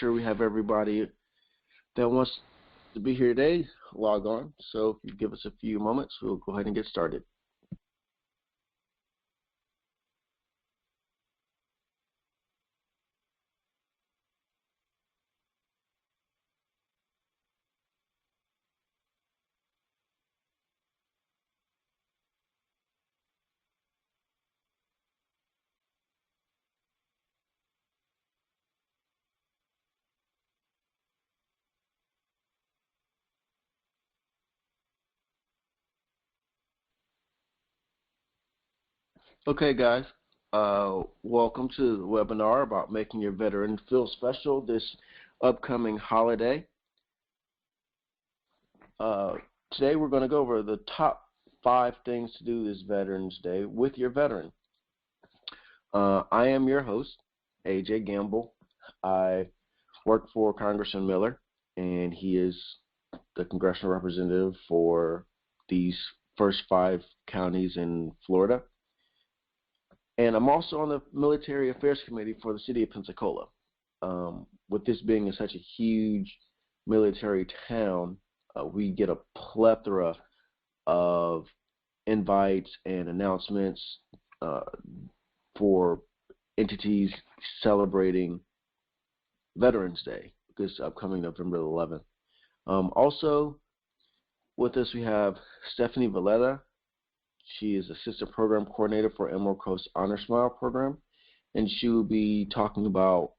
sure we have everybody that wants to be here today log on. So if you give us a few moments, we'll go ahead and get started. Okay, guys, welcome to the webinar about making your veteran feel special this upcoming holiday. Today we're going to go over the top 5 things to do this Veterans Day with your veteran. I am your host, AJ Gamble. I work for Congressman Miller, and he is the congressional representative for these first 5 counties in Florida. And I'm also on the Military Affairs Committee for the city of Pensacola. With this being such a huge military town, we get a plethora of invites and announcements for entities celebrating Veterans Day, this upcoming November 11th. Also, with us we have Stephanie Valletta. She is Assistant Program Coordinator for Emerald Coast Honor Smile Program, and she will be talking about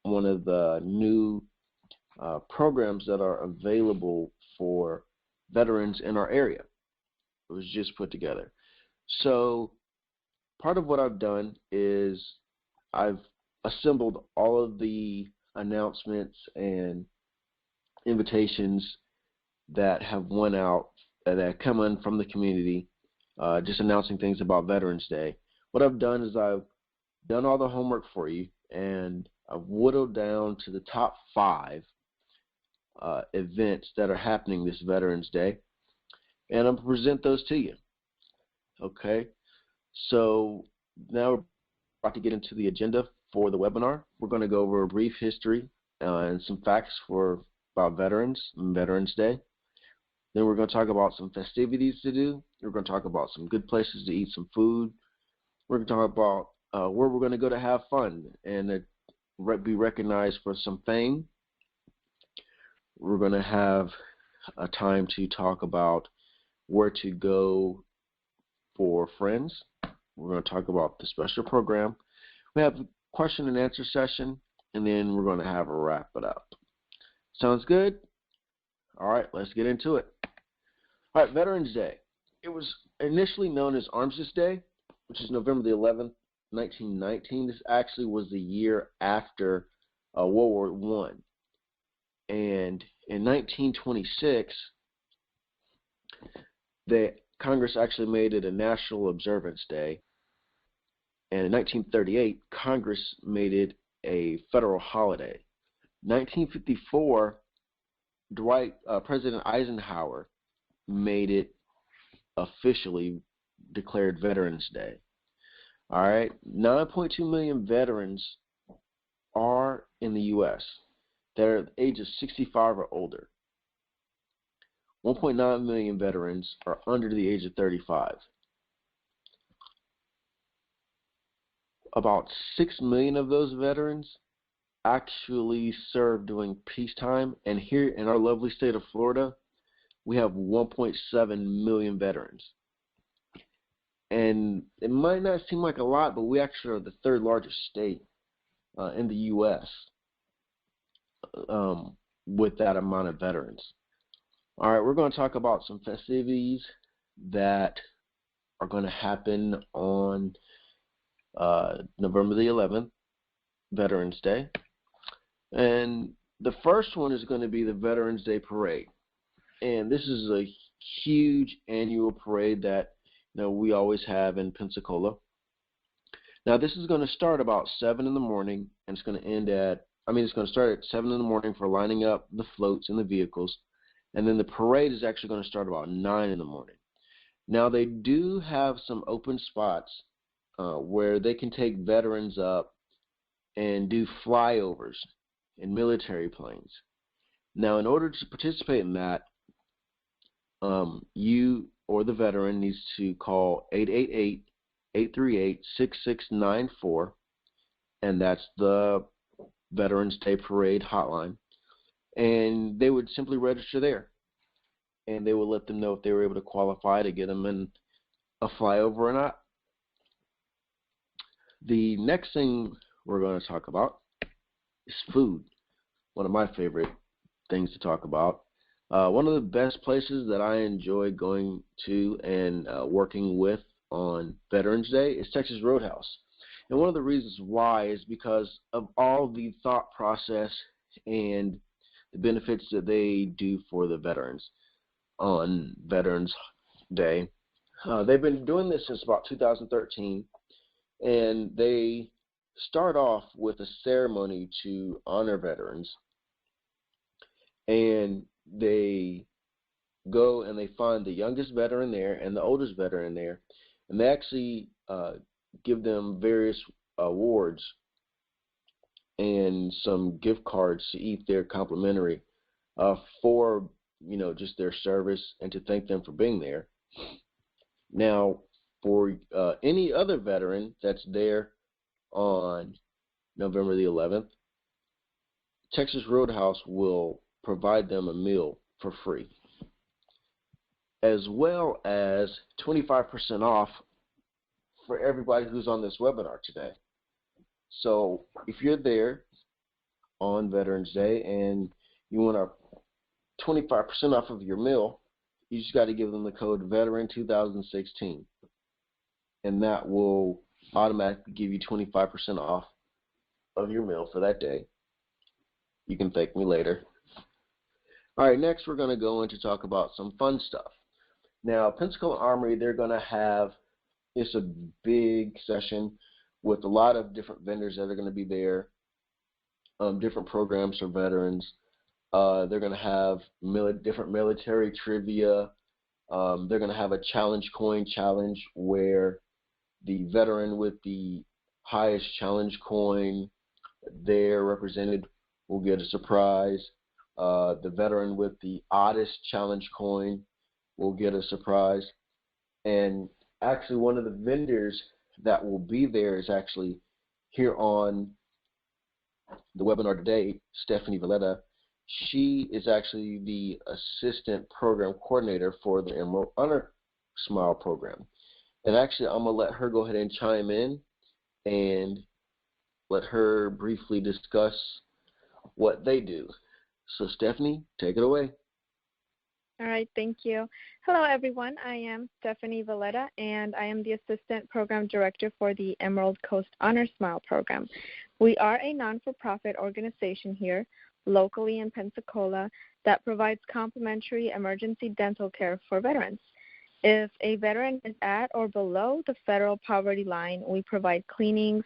one of the new programs that are available for veterans in our area. It was just put together. So part of what I've done is I've assembled all of the announcements and invitations that have went out, that have come in from the community, just announcing things about Veterans Day. What I've done is I've done all the homework for you, and I've whittled down to the top 5 events that are happening this Veterans Day, and I'm going to present those to you. Okay, so now we're about to get into the agenda for the webinar. We're going to go over a brief history and some facts about veterans and Veterans Day. Then we're going to talk about some festivities to do. We're going to talk about some good places to eat some food. We're going to talk about where we're going to go to have fun and be recognized for some fame. We're going to have a time to talk about where to go for friends. We're going to talk about the special program. We have a question and answer session, and then we're going to have a wrap it up. Sounds good? All right, let's get into it. All right, Veterans Day. It was initially known as Armistice Day, which is November the 11th, 1919. This actually was the year after World War I. And in 1926, Congress actually made it a National Observance Day. And in 1938, Congress made it a federal holiday. 1954, President Eisenhower made it officially declared Veterans Day. All right, 9.2 million veterans are in the U.S. that are the age of 65 or older. 1.9 million veterans are under the age of 35. About 6 million of those veterans actually served during peacetime, and here in our lovely state of Florida, we have 1.7 million veterans. And it might not seem like a lot, but we actually are the 3rd largest state in the U.S. With that amount of veterans. All right, we're going to talk about some festivities that are going to happen on November the 11th, Veterans Day. And the first one is going to be the Veterans Day Parade. And this is a huge annual parade that we always have in Pensacola. Now, this is going to start about 7 in the morning, and it's going to end it's going to start at 7 in the morning for lining up the floats and the vehicles. And then the parade is actually going to start about 9 in the morning. Now, they do have some open spots where they can take veterans up and do flyovers and military planes. Now, in order to participate in that, you or the veteran needs to call 888-838-6694, and that's the Veterans Day Parade hotline. And they would simply register there, and they will let them know if they were able to qualify to get them in a flyover or not. The next thing we're going to talk about is food, one of my favorite things to talk about. One of the best places that I enjoy going to and working with on Veterans Day is Texas Roadhouse. And one of the reasons why is because of all the thought process and the benefits that they do for the veterans on Veterans Day. They've been doing this since about 2013, and they start off with a ceremony to honor veterans, and they go and they find the youngest veteran there and the oldest veteran there, and they actually give them various awards and some gift cards to eat their complimentary for just their service and to thank them for being there. Now, for any other veteran that's there on November the 11th, Texas Roadhouse will provide them a meal for free, as well as 25% off for everybody who's on this webinar today. So if you're there on Veterans Day and you want a 25% off of your meal, you just got to give them the code VETERAN2016, and that will automatically give you 25% off of your meal for that day. You can thank me later. All right, next we're going to go in to talk about some fun stuff. Now, Pensacola Armory, they're going to have, it's a big session with a lot of different vendors that are going to be there, different programs for veterans. They're going to have different military trivia. They're going to have a challenge coin challenge where the veteran with the highest challenge coin there represented will get a surprise. The veteran with the oddest challenge coin will get a surprise. And actually, one of the vendors that will be there is actually here on the webinar today, Stephanie Valletta. She is actually the assistant program coordinator for the Emerald Honor Smile program. And actually, I'm going to let her go ahead and chime in and let her briefly discuss what they do. So, Stephanie, take it away. All right, thank you. Hello, everyone. I am Stephanie Valletta, and I am the Assistant Program Director for the Emerald Coast Honor Smile program. We are a non-for-profit organization here locally in Pensacola that provides complimentary emergency dental care for veterans. If a veteran is at or below the federal poverty line, we provide cleanings,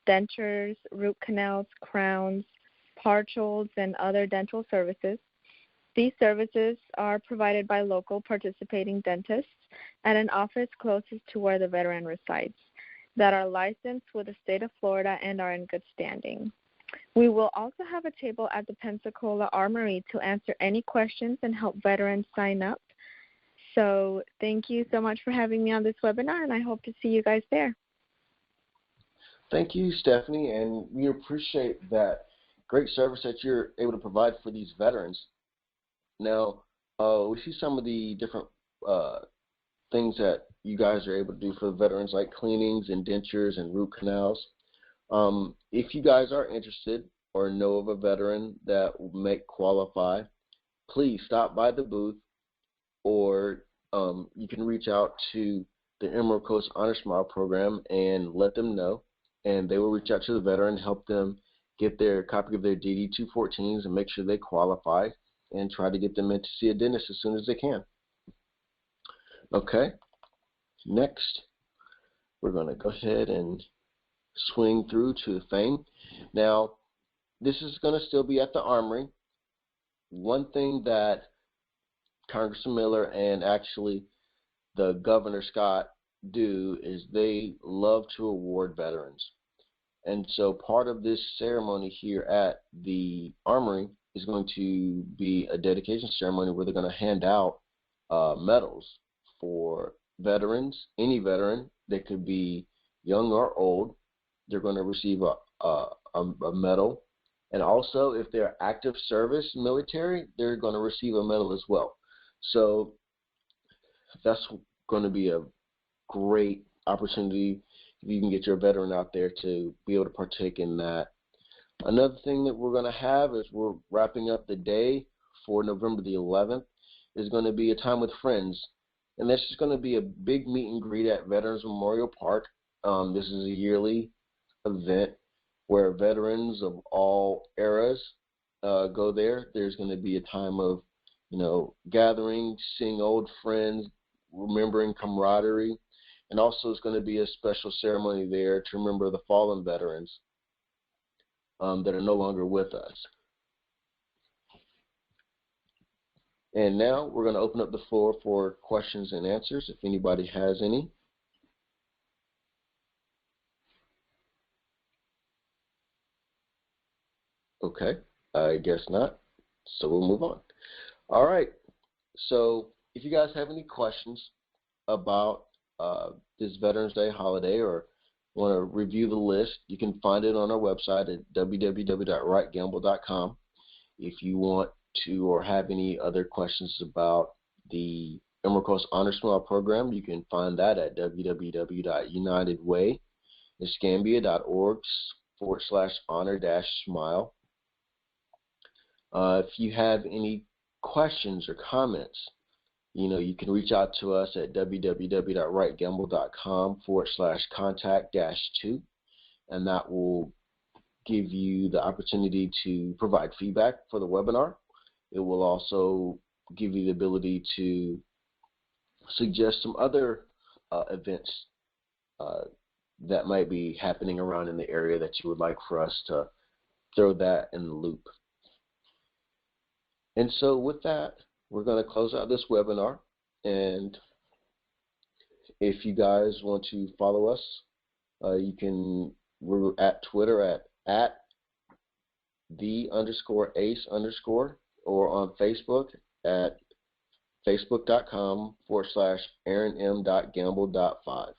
dentures, root canals, crowns, partials, and other dental services. These services are provided by local participating dentists at an office closest to where the veteran resides that are licensed with the state of Florida and are in good standing. We will also have a table at the Pensacola Armory to answer any questions and help veterans sign up. So thank you so much for having me on this webinar, and I hope to see you guys there. Thank you, Stephanie, and we appreciate that great service that you're able to provide for these veterans. Now, we see some of the different things that you guys are able to do for the veterans, like cleanings and dentures and root canals. If you guys are interested or know of a veteran that may qualify, please stop by the booth, or you can reach out to the Emerald Coast Honor Smile program and let them know, and they will reach out to the veteran, help them get their copy of their DD-214s and make sure they qualify, and try to get them in to see a dentist as soon as they can. Okay, next we're going to go ahead and swing through to the thing. Now, this is going to still be at the Armory. One thing that Congressman Miller and actually the Governor Scott do is they love to award veterans. And so part of this ceremony here at the Armory is going to be a dedication ceremony where they're going to hand out medals for veterans, any veteran. They could be young or old. They're going to receive a medal. And also, if they're active service military, they're going to receive a medal as well. So that's going to be a great opportunity if you can get your veteran out there to be able to partake in that. Another thing that we're going to have is we're wrapping up the day for November the 11th is going to be a time with friends. And this is going to be a big meet and greet at Veterans Memorial Park. This is a yearly event where veterans of all eras go there. There's going to be a time of, gathering, seeing old friends, remembering camaraderie, and also it's going to be a special ceremony there to remember the fallen veterans that are no longer with us. And now we're going to open up the floor for questions and answers if anybody has any. Okay, I guess not, so we'll move on. All right, so if you guys have any questions about this Veterans Day holiday or want to review the list, you can find it on our website at www.wrightgamble.com. If you want to or have any other questions about the Emerald Coast Honor Smile program, you can find that at www.unitedwayescambia.org/honor-smile. If you have any questions or comments, you can reach out to us at www.wrightgamble.com/contact-2, and that will give you the opportunity to provide feedback for the webinar. It will also give you the ability to suggest some other events that might be happening around in the area that you would like for us to throw that in the loop. And so with that, we're going to close out this webinar. And if you guys want to follow us, we're at Twitter at @the_ace_ or on Facebook at facebook.com/AaronM.Gamble.5.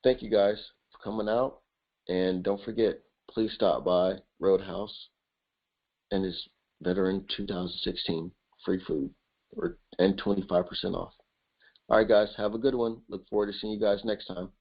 Thank you guys for coming out, and don't forget, please stop by Roadhouse and his Veteran 2016 free food and 25% off. All right, guys, have a good one. Look forward to seeing you guys next time.